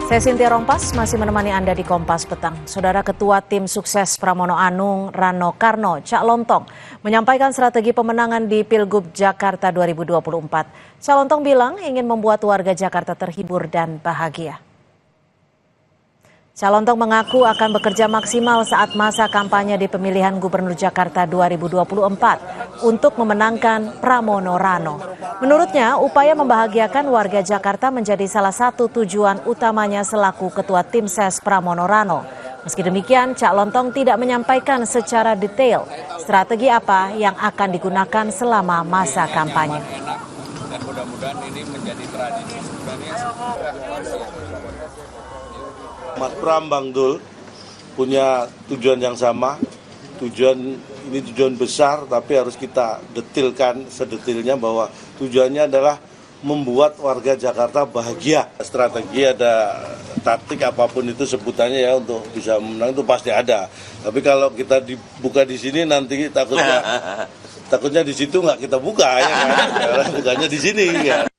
Saya Cynthia Rompas, masih menemani Anda di Kompas Petang. Saudara Ketua Tim Sukses Pramono Anung, Rano Karno, Cak Lontong, menyampaikan strategi pemenangan di Pilgub Jakarta 2024. Cak Lontong bilang ingin membuat warga Jakarta terhibur dan bahagia. Cak Lontong mengaku akan bekerja maksimal saat masa kampanye di pemilihan Gubernur Jakarta 2024 untuk memenangkan Pramono Rano. Menurutnya, upaya membahagiakan warga Jakarta menjadi salah satu tujuan utamanya selaku Ketua Tim Ses Pramono Rano. Meski demikian, Cak Lontong tidak menyampaikan secara detail strategi apa yang akan digunakan selama masa kampanye. Dan mudah-mudahan ini menjadi tradisi sebenarnya. Mas Pram, Bang Dul punya tujuan yang sama. Ini tujuan besar, tapi harus kita detilkan sedetilnya bahwa tujuannya adalah membuat warga Jakarta bahagia. Strategi ada taktik apapun itu sebutannya ya untuk bisa menang itu pasti ada. Tapi kalau kita dibuka di sini nanti takutnya di situ nggak kita buka ya kan? Karena bukanya di sini ya.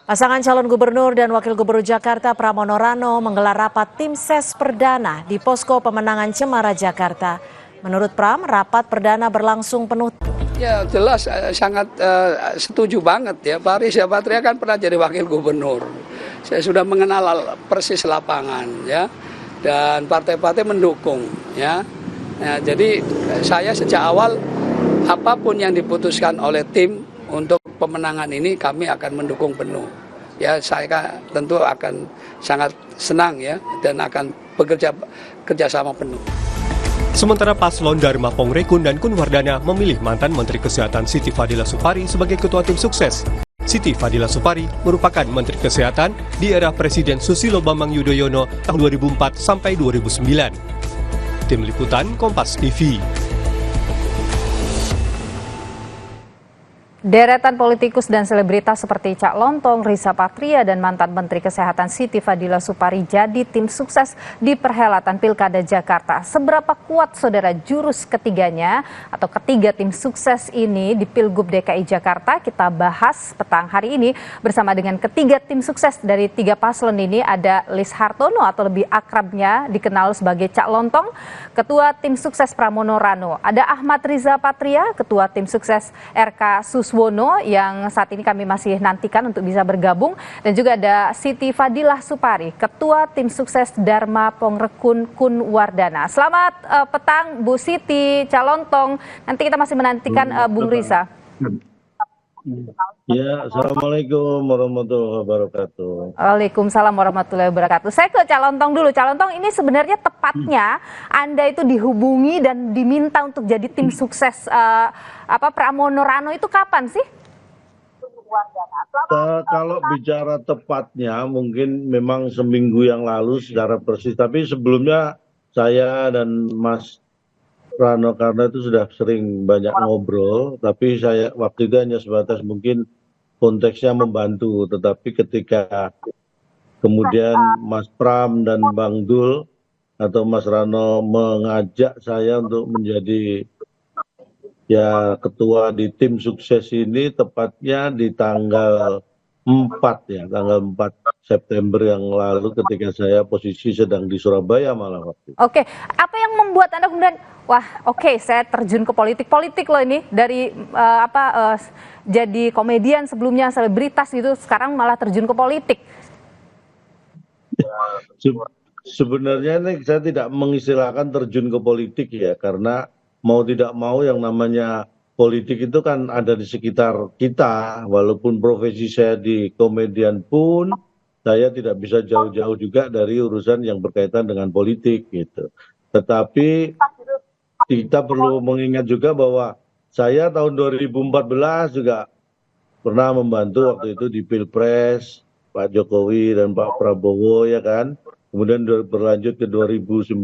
Pasangan calon gubernur dan wakil gubernur Jakarta Pramono Rano menggelar rapat tim ses perdana di posko pemenangan Cemara Jakarta. Menurut Pram, rapat perdana berlangsung penuh. Ya jelas sangat setuju banget ya. Pak Riza Patria kan pernah jadi wakil gubernur. Saya sudah mengenal persis lapangan ya. Dan partai-partai mendukung ya. Nah, jadi saya sejak awal apapun yang diputuskan oleh tim untuk pemenangan ini kami akan mendukung penuh. Ya, saya tentu akan sangat senang ya dan akan bekerja kerjasama penuh. Sementara paslon Dharma Pongrekun dan Kunwardana memilih mantan Menteri Kesehatan Siti Fadila Supari sebagai Ketua Tim Sukses. Siti Fadila Supari merupakan Menteri Kesehatan di era Presiden Susilo Bambang Yudhoyono tahun 2004 sampai 2009. Tim Liputan Kompas TV. Deretan politikus dan selebritas seperti Cak Lontong, Riza Patria, dan mantan Menteri Kesehatan Siti Fadila Supari jadi tim sukses di perhelatan Pilkada Jakarta. Seberapa kuat saudara jurus ketiganya atau ketiga tim sukses ini di Pilgub DKI Jakarta? Kita bahas petang hari ini bersama dengan ketiga tim sukses dari tiga paslon ini. Ada Lis Hartono atau lebih akrabnya dikenal sebagai Cak Lontong, Ketua Tim Sukses Pramono Rano. Ada Ahmad Riza Patria, Ketua Tim Sukses RK Suswono yang saat ini kami masih nantikan untuk bisa bergabung, dan juga ada Siti Fadila Supari, Ketua Tim Sukses Dharma Pongrekun Kunwardana. Selamat petang Bu Siti, Cak Lontong. Nanti kita masih menantikan Bung Riza. Ya, Assalamualaikum warahmatullahi wabarakatuh. Waalaikumsalam warahmatullahi wabarakatuh. Saya ke Cak Lontong dulu. Cak Lontong, ini sebenarnya tepatnya Anda itu dihubungi dan diminta untuk jadi tim sukses Pramono Rano itu kapan sih? Kalau bicara tepatnya mungkin memang seminggu yang lalu secara persis. Tapi sebelumnya saya dan Mas Rano karena itu sudah sering banyak ngobrol, tapi saya waktu itu hanya sebatas mungkin konteksnya membantu. Tetapi ketika kemudian Mas Pram dan Bang Dul atau Mas Rano mengajak saya untuk menjadi ya ketua di tim sukses ini, tepatnya di tanggal 4 ya, tanggal 4 September yang lalu ketika saya posisi sedang di Surabaya malah waktu itu. Oke, apa yang membuat Anda kemudian saya terjun ke politik loh ini dari jadi komedian sebelumnya selebritas gitu, sekarang malah terjun ke politik. Sebenarnya ini saya tidak mengistilahkan terjun ke politik ya, karena mau tidak mau yang namanya politik itu kan ada di sekitar kita. Walaupun profesi saya di komedian pun saya tidak bisa jauh-jauh juga dari urusan yang berkaitan dengan politik gitu. Tetapi kita perlu mengingat juga bahwa saya tahun 2014 juga pernah membantu waktu itu di Pilpres Pak Jokowi dan Pak Prabowo ya kan. Kemudian berlanjut ke 2019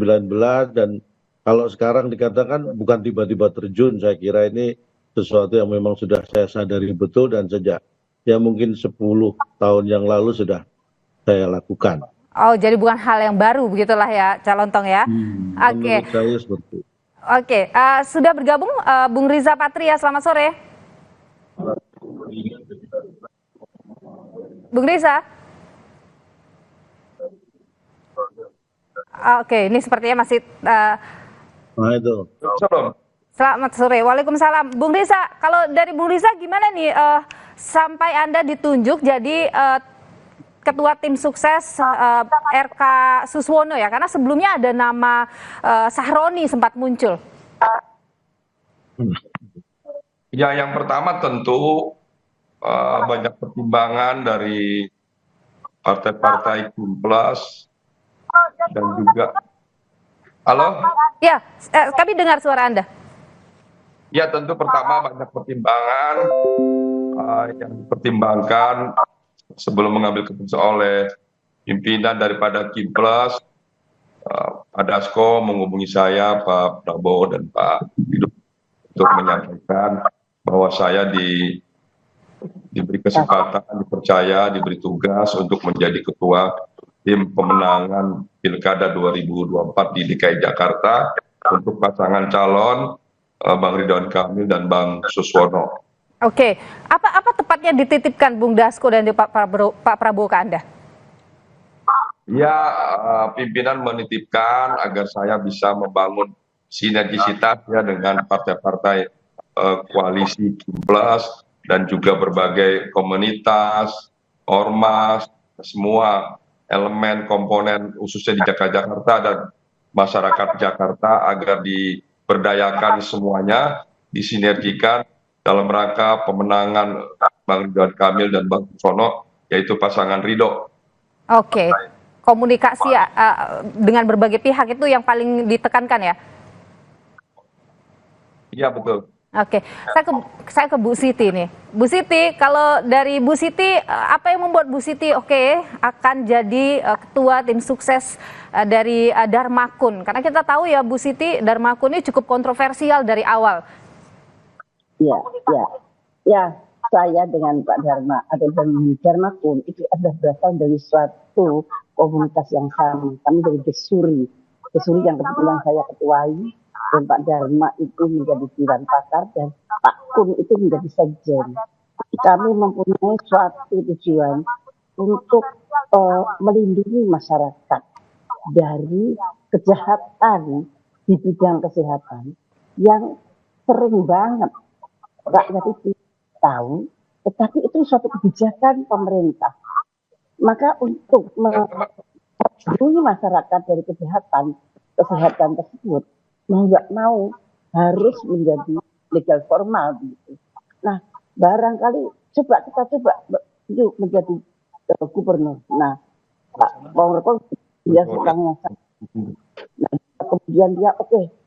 dan kalau sekarang dikatakan bukan tiba-tiba terjun, saya kira ini sesuatu yang memang sudah saya sadari betul dan sejak ya mungkin 10 tahun yang lalu sudah saya lakukan. Oh, jadi bukan hal yang baru begitulah ya, Cak Lontong ya. Oke. Menurut saya seperti itu. Oke, sudah bergabung Bung Riza Patria, selamat sore. Bung Riza. Oke, ini sepertinya masih Nah itu. selamat sore. Waalaikumsalam. Bung Riza, kalau dari Bung Riza gimana nih sampai Anda ditunjuk jadi ketua tim sukses RK Suswono ya? Karena sebelumnya ada nama Sahroni sempat muncul. Ya, yang pertama tentu banyak pertimbangan dari partai-partai Plus dan juga. Halo? Ya, kami dengar suara Anda. Ya, tentu pertama banyak pertimbangan yang dipertimbangkan sebelum mengambil keputusan oleh pimpinan daripada Kim Plus. Pak Dasko menghubungi saya, Pak Prabowo dan Pak Hidup untuk menyampaikan bahwa saya diberi kesempatan, dipercaya, diberi tugas untuk menjadi ketua tim pemenangan Pilkada 2024 di DKI Jakarta untuk pasangan calon Bang Ridwan Kamil dan Bang Suswono. Oke, apa tepatnya dititipkan Bung Dasko dan Pak Prabowo ke Anda? Ya, pimpinan menitipkan agar saya bisa membangun sinergisitas ya dengan partai-partai koalisi Kim Plus dan juga berbagai komunitas, ormas, semua elemen komponen khususnya di Jakarta dan masyarakat Jakarta agar diberdayakan semuanya, disinergikan dalam rangka pemenangan Bang Ridwan Kamil dan Bang Suswono, yaitu pasangan Ridho. Oke, komunikasi dengan berbagai pihak itu yang paling ditekankan ya? Iya, betul. Oke, saya ke Bu Siti nih. Bu Siti, kalau dari Bu Siti, apa yang membuat Bu Siti akan jadi ketua tim sukses dari Dharmakun? Karena kita tahu ya Bu Siti, Dharmakun ini cukup kontroversial dari awal. Ya, saya dengan Pak Dharma atau Dharmakun itu adalah berasal dari suatu komunitas yang sama. Kami dari Gesuri yang kebetulan saya ketuai. Dan Pak Dharma itu menjadi Dewan Pakar dan Pak Kun itu menjadi sekjen. Kami mempunyai suatu tujuan untuk melindungi masyarakat dari kejahatan di bidang kesehatan yang sering banget rakyat itu tahu, tetapi itu suatu kebijakan pemerintah. Maka untuk melindungi masyarakat dari kejahatan kesehatan tersebut, mau nggak mau harus menjadi legal formal begitu. Nah, barangkali kita coba yuk menjadi gubernur. Nah, Pak Prabowo dia sukanya. Nah, kemudian dia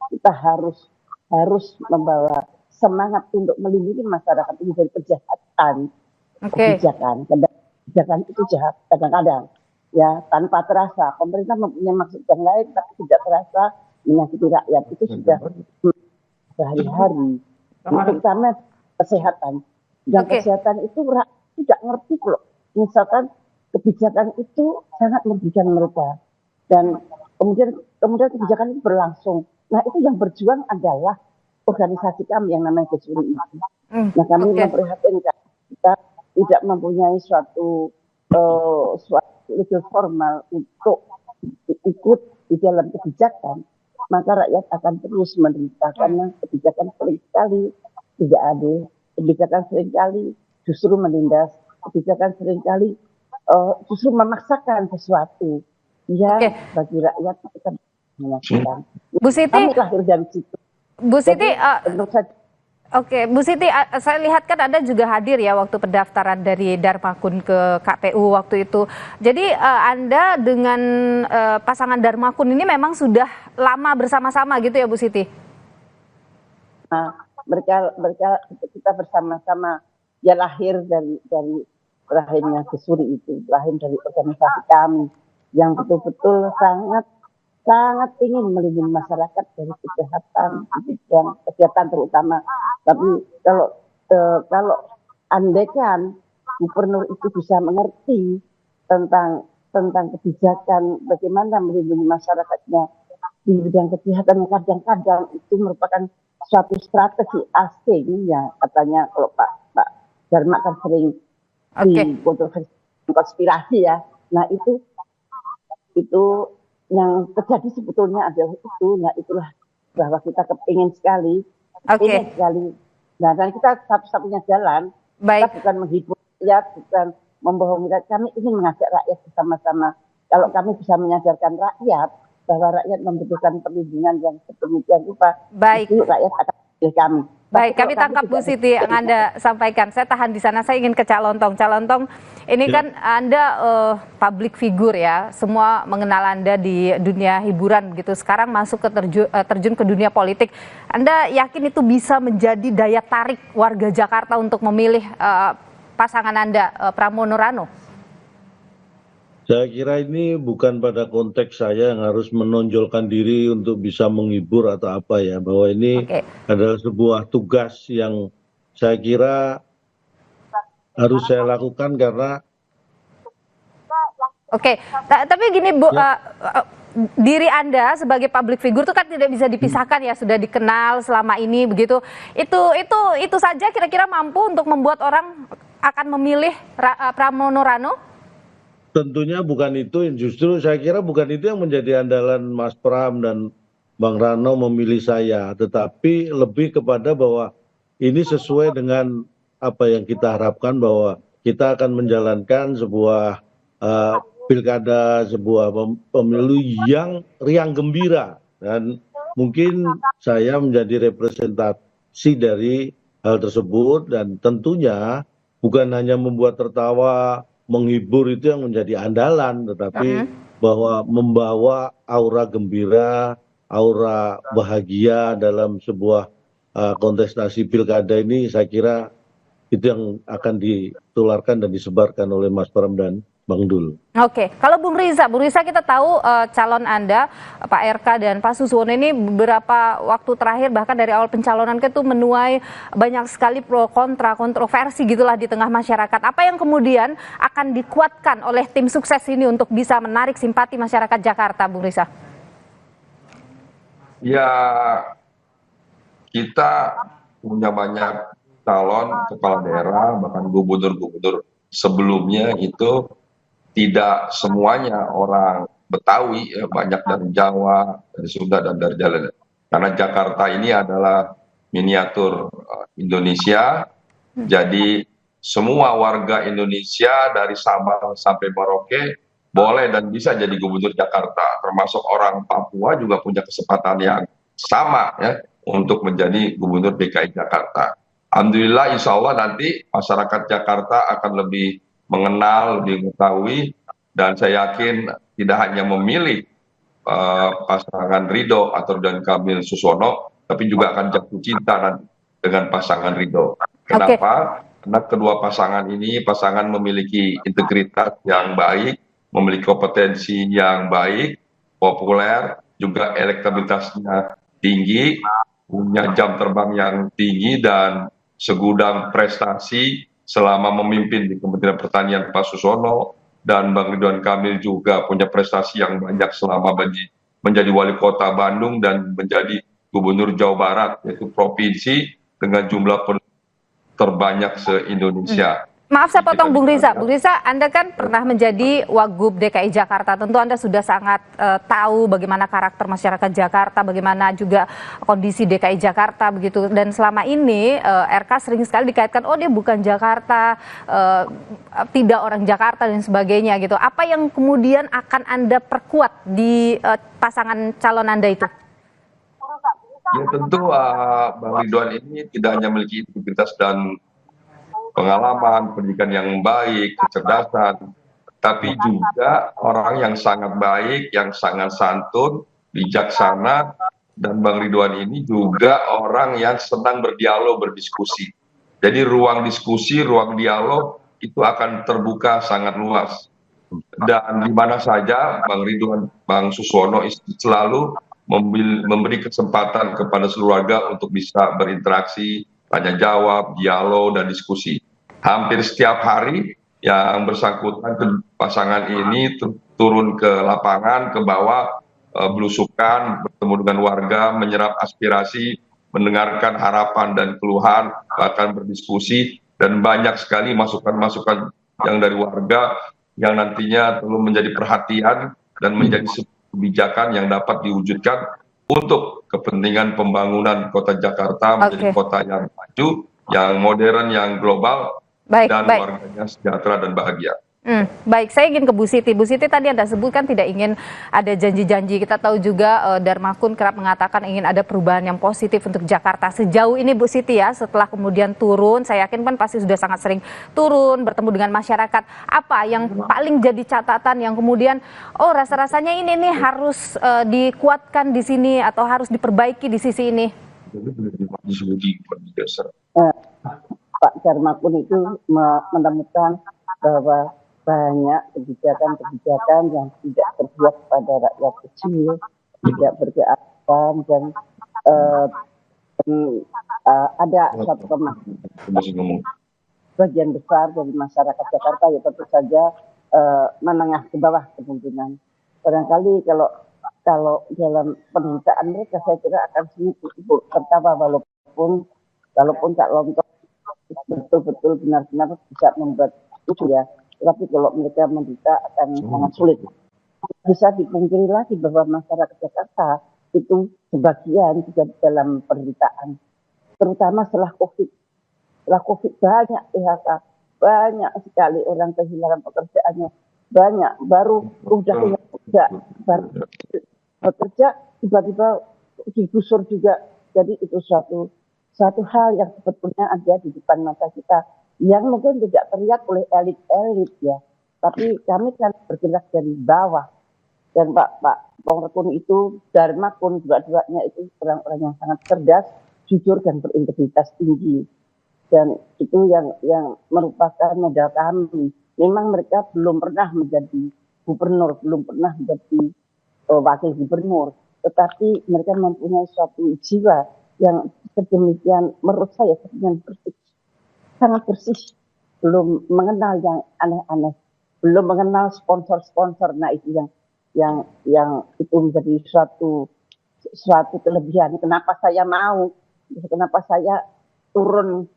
kita harus membawa semangat untuk melindungi masyarakat ini dari kejahatan. Kebijakan itu jahat kadang-kadang ya tanpa terasa. Pemerintah mempunyai maksud yang lain tapi tidak terasa menyakiti rakyat. Itu sudah sehari-hari, terutama kesehatan. Dan kesehatan itu rakyat tidak ngerti loh. Misalkan kebijakan itu sangat merugikan mereka. Dan kemudian kebijakan itu berlangsung. Nah, itu yang berjuang adalah organisasi kami yang namanya Gesuri itu. Nah, kami memprihatinkan kita tidak mempunyai suatu legal formal untuk ikut di dalam kebijakan, maka rakyat akan terus menderita karena kebijakan seringkali tidak adil, kebijakan seringkali justru menindas, kebijakan seringkali justru memaksakan sesuatu yang bagi rakyat kita menyakitkan. Bu Siti, kami lahir dari situ. Bu Siti, Jadi, Bu Siti, saya lihat kan Anda juga hadir ya waktu pendaftaran dari Dharmakun ke KPU waktu itu. Jadi Anda dengan pasangan Dharmakun ini memang sudah lama bersama-sama gitu ya Bu Siti? Nah, mereka kita bersama-sama ya lahir dari lahirnya Gesuri itu, lahir dari organisasi kami yang betul-betul sangat ingin melindungi masyarakat dari kejahatan dan kesehatan terutama. Tapi kalau andaikan gubernur itu bisa mengerti tentang kebijakan bagaimana melindungi masyarakatnya di bidang kesehatan, kadang-kadang itu merupakan suatu strategi asing ya, katanya kalau Pak Dharma kan sering di kontroversi konspirasi ya. Nah itu yang terjadi sebetulnya adalah itu, nah itulah bahwa kita kepingin sekali, Oke, ingin sekali. Nah, dan kita satu-satunya jalan, kita baik. bukan menghibur rakyat, bukan membohongi rakyat, kami ingin mengajak rakyat bersama-sama. Kalau kami bisa menyadarkan rakyat bahwa rakyat membutuhkan perlindungan yang sedemikian rupa, Baik. itu rakyat akan memilih kami. Baik, Tapi kami kalau tangkap Bu tidak Siti yang Anda sampaikan. Saya tahan di sana, saya ingin ke Cak Lontong. Cak Lontong, ini kan Anda public figure ya, semua mengenal Anda di dunia hiburan gitu. Sekarang masuk ke terjun ke dunia politik. Anda yakin itu bisa menjadi daya tarik warga Jakarta untuk memilih pasangan Anda, Pramono Rano? Saya kira ini bukan pada konteks saya yang harus menonjolkan diri untuk bisa menghibur atau apa ya, bahwa ini Oke. adalah sebuah tugas yang saya kira harus saya lakukan karena Oke, tapi gini Bu, diri Anda sebagai public figure itu kan tidak bisa dipisahkan ya, sudah dikenal selama ini begitu. Itu saja kira-kira mampu untuk membuat orang akan memilih Pramono Rano? tentunya bukan itu, justru saya kira bukan itu yang menjadi andalan Mas Pram dan Bang Rano memilih saya, tetapi lebih kepada bahwa ini sesuai dengan apa yang kita harapkan, bahwa kita akan menjalankan sebuah pilkada, sebuah pemilu yang riang gembira, dan mungkin saya menjadi representasi dari hal tersebut, dan tentunya bukan hanya membuat tertawa, menghibur itu yang menjadi andalan, tetapi bahwa membawa aura gembira, aura bahagia dalam sebuah kontestasi pilkada ini, saya kira itu yang akan ditularkan dan disebarkan oleh Mas Pram dan Bang Dul. Oke, kalau Bung Riza kita tahu calon Anda, Pak RK dan Pak Suswono ini beberapa waktu terakhir bahkan dari awal pencalonan itu menuai banyak sekali pro kontra, kontroversi gitulah di tengah masyarakat. Apa yang kemudian akan dikuatkan oleh tim sukses ini untuk bisa menarik simpati masyarakat Jakarta, Bung Riza? Ya, kita punya banyak calon kepala daerah, bahkan gubernur-gubernur sebelumnya itu tidak semuanya orang Betawi, ya, banyak dari Jawa, dari Sunda, dan dari Jalan. Karena Jakarta ini adalah miniatur Indonesia, jadi semua warga Indonesia dari Sabang sampai Merauke boleh dan bisa jadi gubernur Jakarta, termasuk orang Papua juga punya kesempatan yang sama ya untuk menjadi gubernur DKI Jakarta. Alhamdulillah, insya Allah nanti masyarakat Jakarta akan lebih mengenal, lebih mengetahui, dan saya yakin tidak hanya memilih pasangan Ridho atau Ridwan Kamil Suswono, tapi juga akan jatuh cinta nanti dengan pasangan Ridho. Kenapa? Karena kedua pasangan ini pasangan memiliki integritas yang baik, memiliki kompetensi yang baik, populer, juga elektabilitasnya tinggi, punya jam terbang yang tinggi, dan segudang prestasi selama memimpin di Kementerian Pertanian Pak Suswono, dan Bang Ridwan Kamil juga punya prestasi yang banyak selama menjadi wali kota Bandung dan menjadi gubernur Jawa Barat, yaitu provinsi dengan jumlah terbanyak se-Indonesia. Maaf saya potong Bung Riza. Bung Riza, Anda kan pernah menjadi Wagub DKI Jakarta. Tentu Anda sudah sangat tahu bagaimana karakter masyarakat Jakarta, bagaimana juga kondisi DKI Jakarta begitu. Dan selama ini RK sering sekali dikaitkan, oh dia bukan Jakarta, tidak orang Jakarta dan sebagainya gitu. Apa yang kemudian akan Anda perkuat di pasangan calon Anda itu? Ya tentu Bang Ridwan ini tidak hanya memiliki integritas dan pengalaman, pendidikan yang baik, kecerdasan, tapi juga orang yang sangat baik, yang sangat santun, bijaksana, dan Bang Ridwan ini juga orang yang senang berdialog, berdiskusi. Jadi ruang diskusi, ruang dialog itu akan terbuka sangat luas. Dan di mana saja Bang Ridwan, Bang Suswono selalu memberi kesempatan kepada seluruh warga untuk bisa berinteraksi, tanya jawab, dialog, dan diskusi. Hampir setiap hari yang bersangkutan pasangan ini turun ke lapangan, ke bawah, belusukan, bertemu dengan warga, menyerap aspirasi, mendengarkan harapan dan keluhan, bahkan berdiskusi, dan banyak sekali masukan-masukan yang dari warga yang nantinya perlu menjadi perhatian dan menjadi kebijakan yang dapat diwujudkan untuk kepentingan pembangunan kota Jakarta menjadi kota yang maju, yang modern, yang global, dan warganya sejahtera dan bahagia. Baik, saya ingin ke Bu Siti. Bu Siti, tadi Anda sebutkan tidak ingin ada janji-janji. Kita tahu juga Dharma Kun kerap mengatakan ingin ada perubahan yang positif untuk Jakarta. Sejauh ini Bu Siti ya, setelah kemudian turun, saya yakin kan pasti sudah sangat sering turun, bertemu dengan masyarakat. Apa yang paling jadi catatan yang kemudian, oh rasa-rasanya ini nih harus dikuatkan di sini atau harus diperbaiki di sisi ini? Pak Dharma Kun itu menemukan bahwa banyak kebijakan-kebijakan yang tidak berpihak pada rakyat kecil, tidak berkeadilan, dan ada satu kemajuan bagian besar dari masyarakat Jakarta ya tentu saja menengah ke bawah kemungkinan. Barangkali kalau dalam penderitaan mereka saya kira akan sedikit tertawa walaupun Cak Lontong betul-betul benar-benar bisa membuat itu ya. Tapi kalau mereka menderita akan sangat sulit. Bisa dipungkiri lagi bahwa masyarakat Jakarta itu sebagian juga dalam penderitaan. Terutama setelah COVID. Setelah COVID banyak PHK. Banyak sekali orang kehilangan pekerjaannya. Banyak. Baru udah baru bekerja tiba-tiba digusur juga. Jadi itu satu hal yang sebetulnya ada di depan mata kita, yang mungkin tidak terlihat oleh elit-elit ya, tapi kami kan bergerak dari bawah. Dan Pak Pongrekun itu, Dharma Kun dua-duanya itu orang-orang yang sangat cerdas, jujur dan berintegritas tinggi. Dan itu yang merupakan modal kami. Memang mereka belum pernah menjadi gubernur, belum pernah menjadi wakil gubernur, tetapi mereka mempunyai suatu jiwa yang sedemikian, menurut saya sedemikian bersih. Sangat bersih, belum mengenal yang aneh-aneh, belum mengenal sponsor-sponsor. Nah itu yang itu menjadi suatu kelebihan. Kenapa saya turun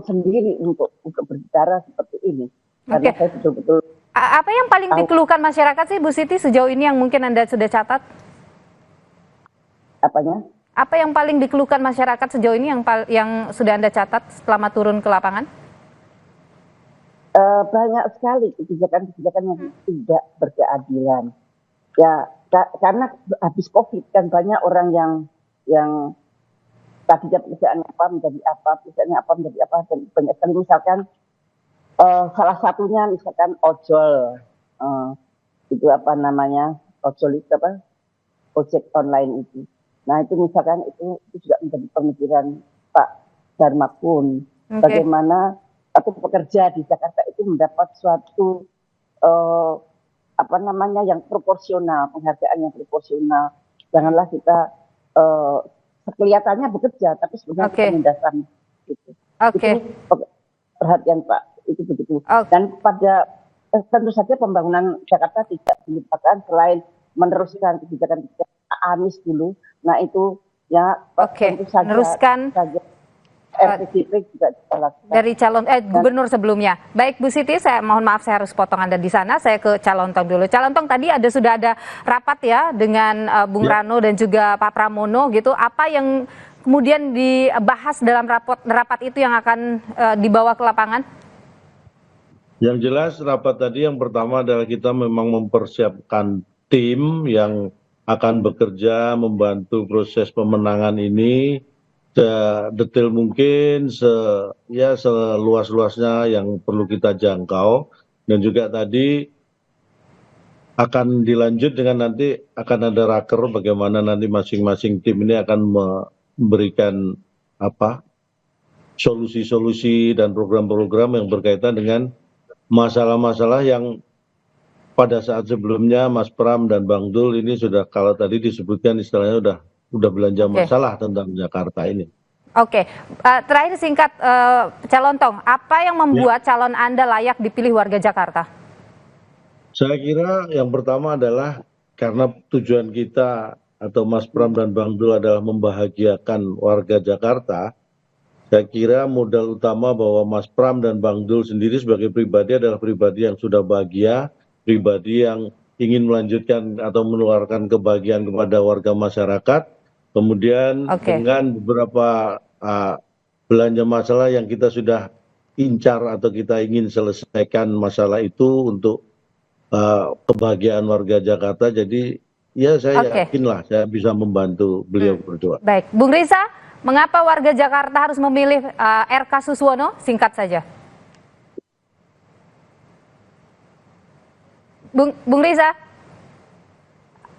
sendiri untuk berbicara seperti ini? Karena saya betul-betul. Apa yang paling dikeluhkan masyarakat sih Bu Siti sejauh ini yang mungkin Anda sudah catat? Apanya? Apa yang paling dikeluhkan masyarakat sejauh ini yang sudah Anda catat selama turun ke lapangan? Banyak sekali kebijakan-kebijakan yang tidak berkeadilan. Ya, karena habis COVID kan banyak orang yang tadinya pekerjaannya apa menjadi apa, dan banyak sekali misalkan salah satunya misalkan ojol, itu apa namanya, ojol itu apa, ojek online itu. Nah itu misalkan itu juga menjadi pemikiran Pak Dharma Kun. Bagaimana satu pekerja di Jakarta itu mendapat suatu yang proporsional, penghargaan yang proporsional. Janganlah kita kelihatannya bekerja, tapi sebenarnya penindasan gitu. Itu perhatian Pak, itu begitu. Dan pada tentu saja pembangunan Jakarta tidak dilupakan selain meneruskan kebijakan-kebijakan Anies dulu. Nah itu ya tentu saja meneruskan RPJP juga dilakukan dari calon gubernur sebelumnya. Baik Bu Siti, saya mohon maaf saya harus potong Anda di sana. Saya ke Cak Lontong dulu. Cak Lontong, tadi sudah ada rapat ya dengan Bung Rano dan juga Pak Pramono gitu. Apa yang kemudian dibahas dalam rapat itu yang akan dibawa ke lapangan? Yang jelas rapat tadi yang pertama adalah kita memang mempersiapkan tim yang akan bekerja membantu proses pemenangan ini sedetail mungkin, seluas-luasnya yang perlu kita jangkau. Dan juga tadi akan dilanjut dengan nanti akan ada raker bagaimana nanti masing-masing tim ini akan memberikan solusi-solusi dan program-program yang berkaitan dengan masalah-masalah yang pada saat sebelumnya Mas Pram dan Bang Dul ini sudah, kalau tadi disebutkan istilahnya udah belanja masalah tentang Jakarta ini. Terakhir singkat Cak Lontong, apa yang membuat calon Anda layak dipilih warga Jakarta? Saya kira yang pertama adalah karena tujuan kita atau Mas Pram dan Bang Dul adalah membahagiakan warga Jakarta. Saya kira modal utama bahwa Mas Pram dan Bang Dul sendiri sebagai pribadi adalah pribadi yang sudah bahagia, pribadi yang ingin melanjutkan atau menularkan kebahagiaan kepada warga masyarakat. Kemudian dengan beberapa belanja masalah yang kita sudah incar atau kita ingin selesaikan masalah itu untuk kebahagiaan warga Jakarta. Jadi ya saya yakinlah saya bisa membantu beliau berdua. Baik, Bung Riza, mengapa warga Jakarta harus memilih RK Suswono? Singkat saja. Bung Riza,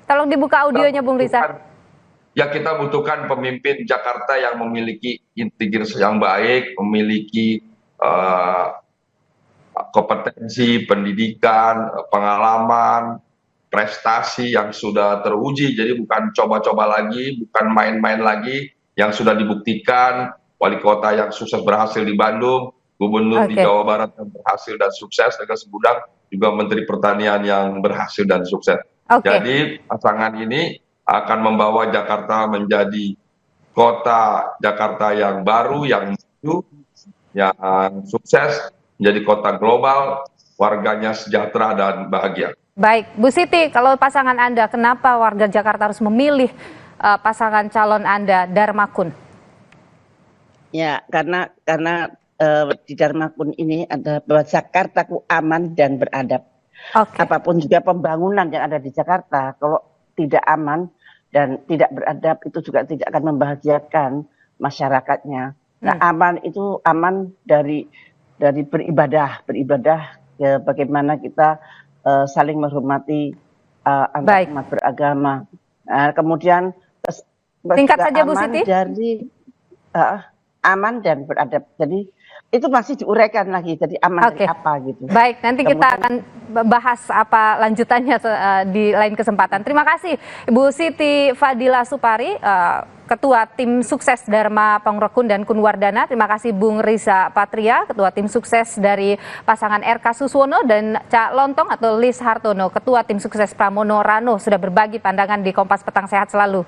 tolong dibuka audionya Bung Riza. Ya, kita butuhkan pemimpin Jakarta yang memiliki integritas yang baik, memiliki kompetensi, pendidikan, pengalaman, prestasi yang sudah teruji. Jadi bukan coba-coba lagi, bukan main-main lagi, yang sudah dibuktikan. Wali kota yang sukses berhasil di Bandung, gubernur di Jawa Barat yang berhasil dan sukses, dengan segudang juga Menteri Pertanian yang berhasil dan sukses. Jadi pasangan ini akan membawa Jakarta menjadi kota Jakarta yang baru, yang maju, yang sukses, menjadi kota global, warganya sejahtera dan bahagia. Baik, Bu Siti, kalau pasangan Anda, kenapa warga Jakarta harus memilih pasangan calon Anda, Darmakun? Ya, karena di Darmakun ini ada bahwa Jakartaku aman dan beradab. Apapun juga pembangunan yang ada di Jakarta, kalau tidak aman dan tidak beradab itu juga tidak akan membahagiakan masyarakatnya. Nah, aman itu aman dari beribadah ya, bagaimana kita saling menghormati antar umat beragama. Nah, kemudian singkat saja Bu Siti. Dari aman dan beradab. Jadi itu masih diuraikan lagi. Jadi aman dari apa gitu. Baik, nanti kita akan bahas apa lanjutannya di lain kesempatan. Terima kasih Ibu Siti Fadila Supari, Ketua Tim Sukses Dharma Pongrekun dan Kunwardana. Terima kasih Bung Riza Patria, Ketua Tim Sukses dari pasangan RK Suswono, dan Cak Lontong atau Lis Hartono, Ketua Tim Sukses Pramono Rano, sudah berbagi pandangan di Kompas Petang. Sehat selalu.